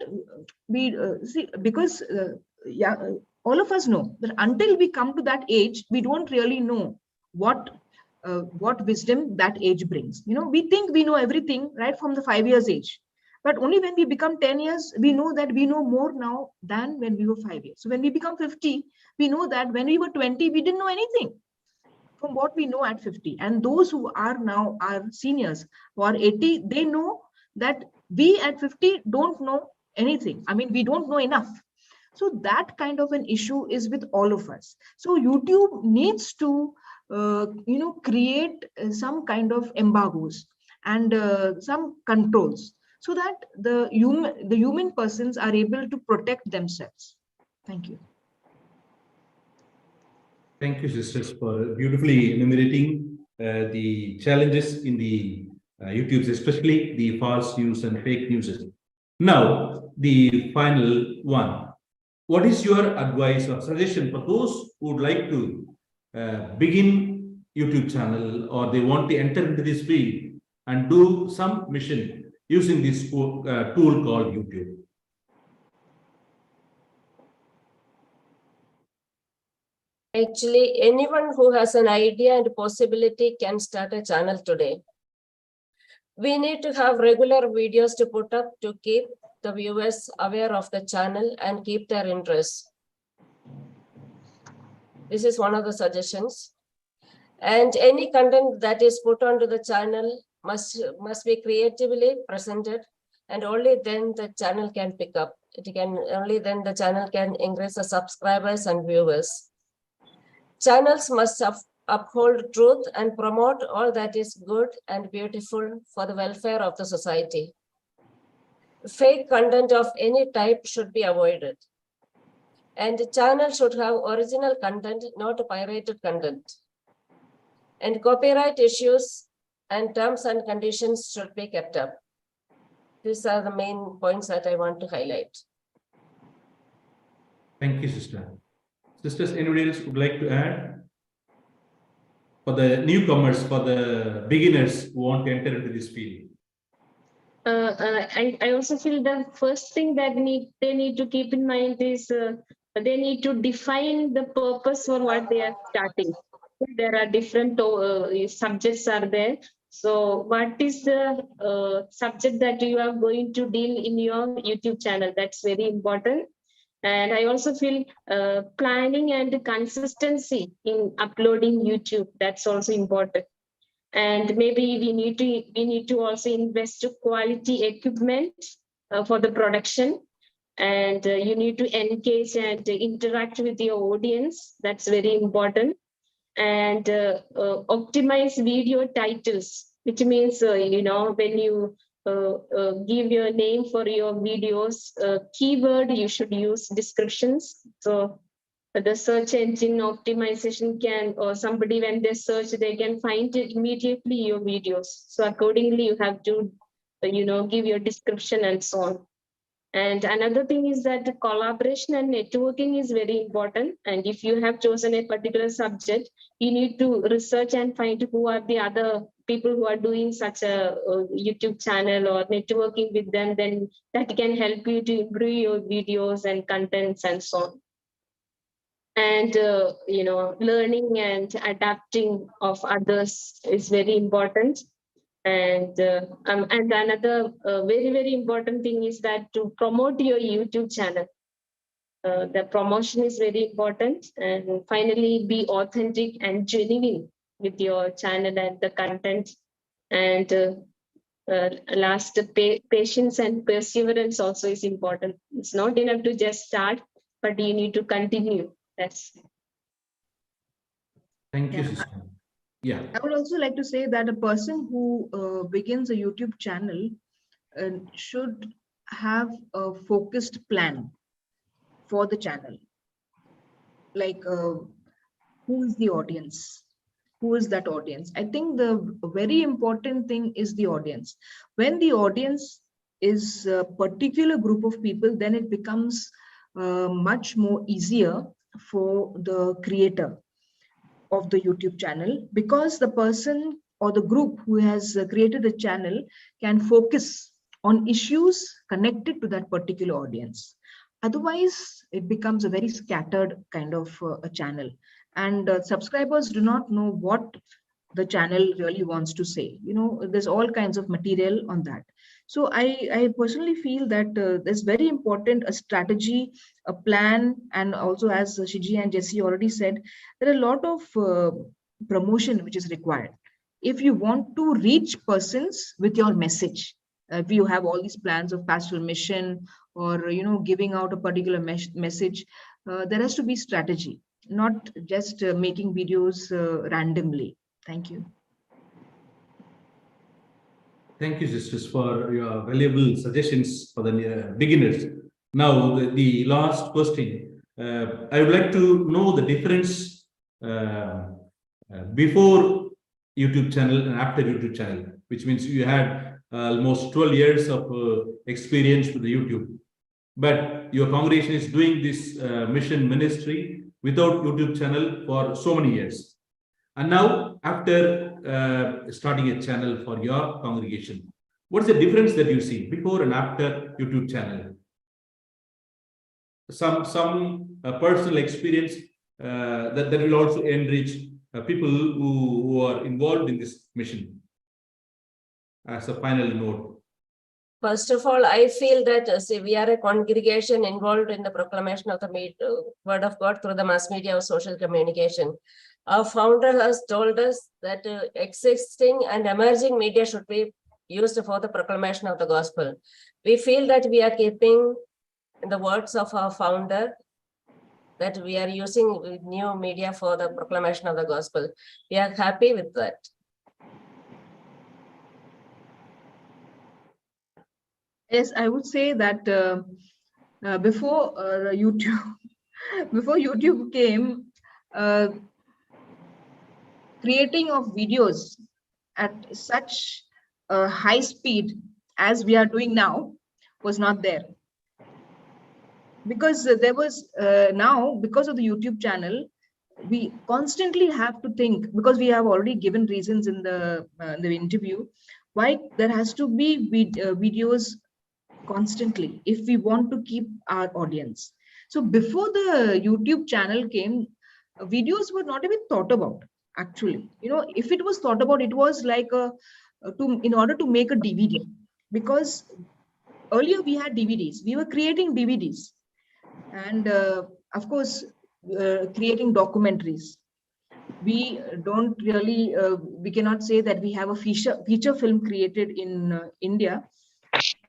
we see, because all of us know that until we come to that age, we don't really know what wisdom that age brings. We think we know everything right from the 5 years age, but only when we become 10 years, we know that we know more now than when we were 5 years. So when we become 50, we know that when we were 20, we didn't know anything from what we know at 50. And those who are now our seniors, who are 80, they know that we at 50 don't know anything. I mean, we don't know enough. So that kind of an issue is with all of us. So YouTube needs to create some kind of embargoes and some controls, so that the human persons are able to protect themselves. Thank you. Thank you, sisters, for beautifully enumerating the challenges in the YouTubes, especially the false news and fake news. Now, the final one. What is your advice or suggestion for those who would like to begin YouTube channel, or they want to enter into this field and do some mission using this tool called YouTube? Actually, anyone who has an idea and possibility can start a channel today. We need to have regular videos to put up to keep the viewers aware of the channel and keep their interest. This is one of the suggestions. And any content that is put onto the channel must be creatively presented, and only then the channel can pick up. Only then the channel can increase the subscribers and viewers. Channels must uphold truth and promote all that is good and beautiful for the welfare of the society. Fake content of any type should be avoided. And the channel should have original content, not pirated content. And copyright issues and terms and conditions should be kept up. These are the main points that I want to highlight. Thank you, sister. Sisters, anybody else would like to add? For the newcomers, for the beginners who want to enter into this field? I also feel the first thing that they need to keep in mind is they need to define the purpose for what they are starting. There are different subjects are there. So what is the subject that you are going to deal in your YouTube channel? That's very important. And I also feel planning and consistency in uploading YouTube, that's also important. And maybe we need to also invest to quality equipment for the production. And you need to engage and interact with your audience. That's very important. And optimize video titles, which means, when you give your name for your videos, keyword, you should use descriptions. So the search engine optimization can, or somebody when they search, they can find it immediately your videos. So accordingly, you have to, give your description and so on. And another thing is that the collaboration and networking is very important. And if you have chosen a particular subject, you need to research and find who are the other people who are doing such a YouTube channel, or networking with them, then that can help you to improve your videos and contents and so on. And, learning and adapting of others is very important. And another very, very important thing is that to promote your YouTube channel. The promotion is very important. And finally, be authentic and genuine with your channel and the content. And patience and perseverance also is important. It's not enough to just start, but you need to continue. That's Thank you, Yeah. sister. Yeah. I would also like to say that a person who begins a YouTube channel should have a focused plan for the channel. Like, who is the audience? Who is that audience? I think the very important thing is the audience. When the audience is a particular group of people, then it becomes much more easier for the creator of the YouTube channel, because the person or the group who has created a channel can focus on issues connected to that particular audience. Otherwise, it becomes a very scattered kind of a channel, and subscribers do not know what the channel really wants to say. There's all kinds of material on that. So I personally feel that there's very important a strategy, a plan, and also, as Shiji and Jessy already said, there are a lot of promotion which is required. If you want to reach persons with your message, if you have all these plans of pastoral mission, or giving out a particular message, there has to be strategy, not just making videos randomly. Thank you. Thank you, sisters, for your valuable suggestions for the beginners. Now, the last question. I would like to know the difference before YouTube channel and after YouTube channel, which means you had almost 12 years of experience with the YouTube. But your congregation is doing this mission ministry without YouTube channel for so many years. And now, after starting a channel for your congregation, what's the difference that you see before and after YouTube channel? Some personal experience that will also enrich people who are involved in this mission. As a final note. First of all, I feel that see, we are a congregation involved in the proclamation of the word of God through the mass media or social communication. Our founder has told us that existing and emerging media should be used for the proclamation of the gospel. We feel that we are keeping the words of our founder, that we are using new media for the proclamation of the gospel. We are happy with that. Yes, I would say that before YouTube, before YouTube came, creating of videos at such a high speed as we are doing now was not there. Because there was now, because of the YouTube channel, we constantly have to think, because we have already given reasons in the interview, why there has to be videos constantly if we want to keep our audience. So before the YouTube channel came, videos were not even thought about. Actually, if it was thought about, it was like in order to make a DVD, because earlier we had DVDs, we were creating DVDs, and of course creating documentaries. We don't really we cannot say that we have a feature film created in India,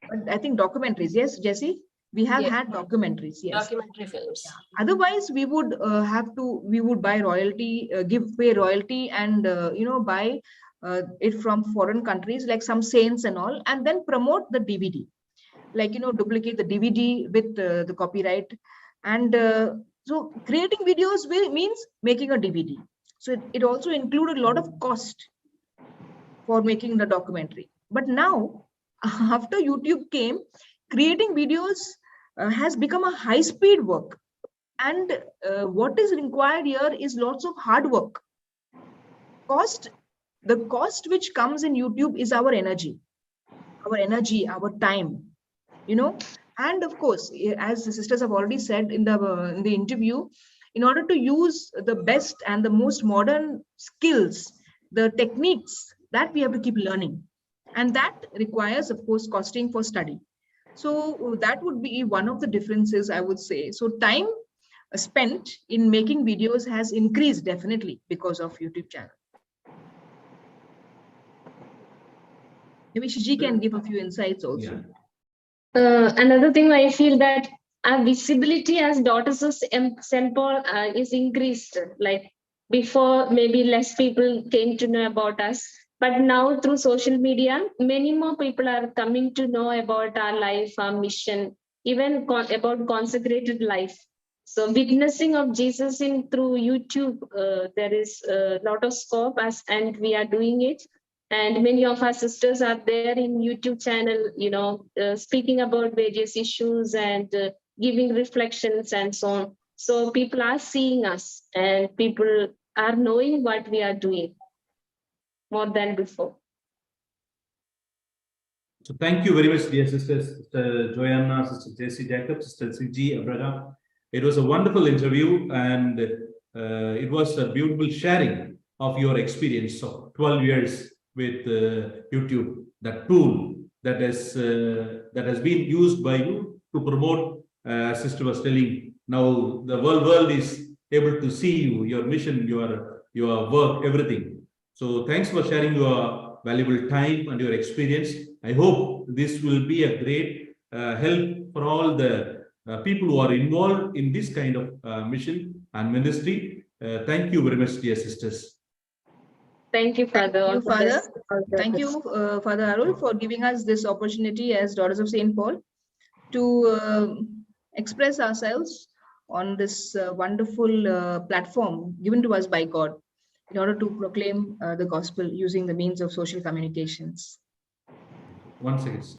but I think documentaries, yes, Jessy, we have had documentaries, yes, documentary films. Otherwise we would we would buy royalty, pay royalty, and buy it from foreign countries, like some saints and all, and then promote the DVD, like duplicate the DVD with the copyright. And so creating videos means making a DVD. So it also included a lot of cost for making the documentary. But now, after YouTube came, creating videos has become a high-speed work. And what is required here is lots of hard work. The cost which comes in YouTube is our energy, our time, and of course, as the sisters have already said in the interview, in order to use the best and the most modern skills, the techniques, that we have to keep learning, and that requires, of course, costing for study. So that would be one of the differences, I would say. So time spent in making videos has increased definitely because of YouTube channel. Maybe Shiji can give a few insights also. Yeah. Another thing I feel that our visibility as daughters of St. Paul is increased. Like before, maybe less people came to know about us, but now through social media, many more people are coming to know about our life, our mission, even about consecrated life. So witnessing of Jesus in through YouTube, there is a lot of scope and we are doing it. And many of our sisters are there in YouTube channel, speaking about various issues and giving reflections and so on. So people are seeing us and people are knowing what we are doing more than before. So thank you very much, dear sisters, Sister Joeyanna, Sister Jessy Jacob, Sister Shiji, Abraham. It was a wonderful interview, and it was a beautiful sharing of your experience of 12 years with YouTube, that tool that has been used by you to promote. Sister was telling, now the world is able to see you, your mission, your work, everything. So thanks for sharing your valuable time and your experience. I hope this will be a great help for all the people who are involved in this kind of mission and ministry. Thank you very much, dear sisters. Thank you, Father. Thank you, Father. Thank you, Father Arul, for giving us this opportunity as Daughters of St. Paul to express ourselves on this wonderful platform given to us by God in order to proclaim the gospel using the means of social communications. One second.